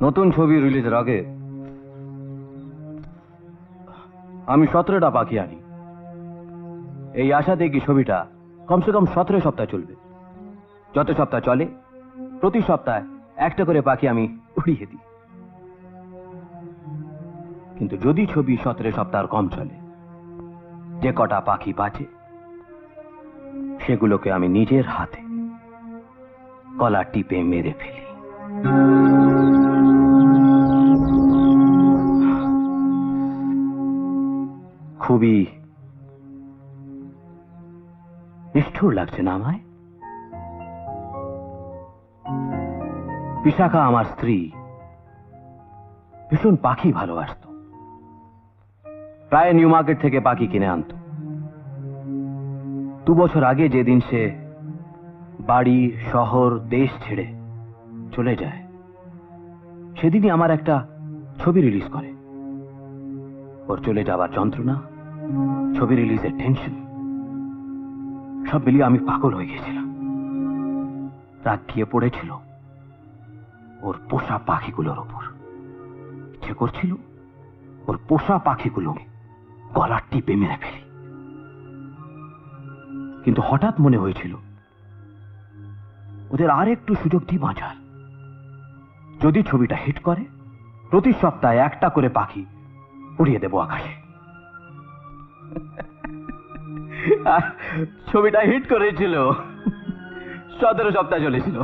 নতুন ছবি রিলিজের আগে আমি 17টা পাখি আনি, এই আশাতে কি ছবিটা কমসে কম 17 সপ্তাহ চলবে। যত সপ্তাহ চলে প্রতি সপ্তাহে একটা করে পাখি আমি উড়িয়ে দিই। কিন্তু যদি ছবি 17 সপ্তাহ কম চলে, যে কটা পাখি বাঁচে সেগুলোকে আমি নিজের হাতে গলা টিপে মেরে ফেলি। খুবই নিষ্ঠুর লাগছে না আমায়? বিশাখা আমার স্ত্রী ভীষণ পাখি ভালোবাসত, প্রায় নিউ মার্কেট থেকে পাখি কিনে আনত। 2 বছর আগে যেদিন সে বাড়ি শহর দেশ ছেড়ে চলে যায়, সেদিনই আমার একটা ছবি রিলিজ করে। ওর চলে যাবার যন্ত্রণা, ছবি রিলিজের টেনশন, সব মিলিয়ে আমি পাগল হয়ে গেছিলাম। রাগ গিয়ে পড়েছিল ওর পোষা পাখিগুলোর ওপর। ইচ্ছে করছিল ওর পোষা পাখিগুলো গলা টিপে মেরে ফেলি। কিন্তু হঠাৎ মনে হয়েছিল ওদের আর একটু সুযোগ দিই বাঁচার। যদি ছবিটা হিট করে, প্রতি সপ্তাহে একটা করে পাখি উড়িয়ে দেব আকাশে। ছবিটা হিট করেছিল, 17 সপ্তাহ চলেছিল।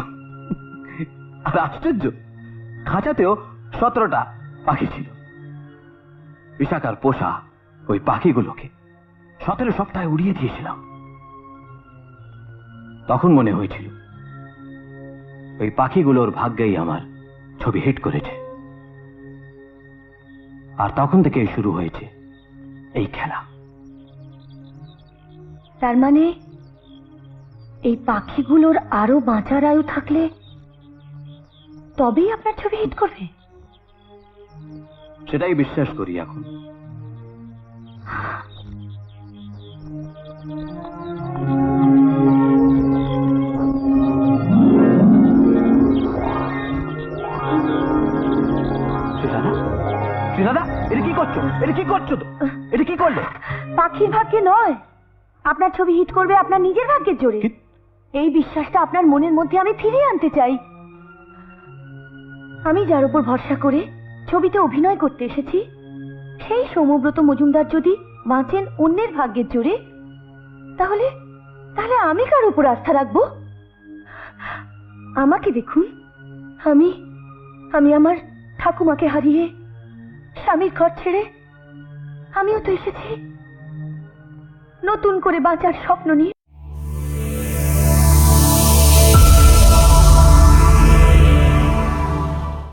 আর আশ্চর্য, খাঁচাতেও 17টা পাখি ছিল। বিশাখার পোষা ওই পাখিগুলোকে 17 সপ্তাহে উড়িয়ে দিয়েছিলাম। তখন মনে হয়েছিল ওই পাখিগুলোর ভাগ্যেই আমার ছবি হিট করেছে। আর তখন থেকে শুরু হয়েছে এই খেলা। তার মানে এই পাখিগুলোর আরো বাঁচার আয়ু থাকলে তবেই আপনার ছবি হিট করবে? সেটাই বিশ্বাস করি এখন। দাদা, এটা কি করছো? এটা কি করছো? তো এটা কি করলে? পাখির ভাগ্যে নয়, আপনার ছবি হিট করবে আপনার নিজের ভাগ্যের জোরে। এই বিশ্বাসটা আপনার মনের মধ্যে আমি ফিরিয়ে আনতে চাই। আমি যার উপর ভরসা করে ছবিতে অভিনয় করতে এসেছি, সেই সৌম্যব্রত মজুমদার যদি বাঁচেন অন্যের ভাগ্যের জোরে, তাহলে তাহলে আমি কার উপর আস্থা রাখবো? আমাকে দেখুন, আমি আমি আমার ঠাকুমাকে হারিয়ে স্বামীর ঘর ছেড়ে আমিও তো এসেছি নতুন করে বাঁচার স্বপ্ন নিয়ে।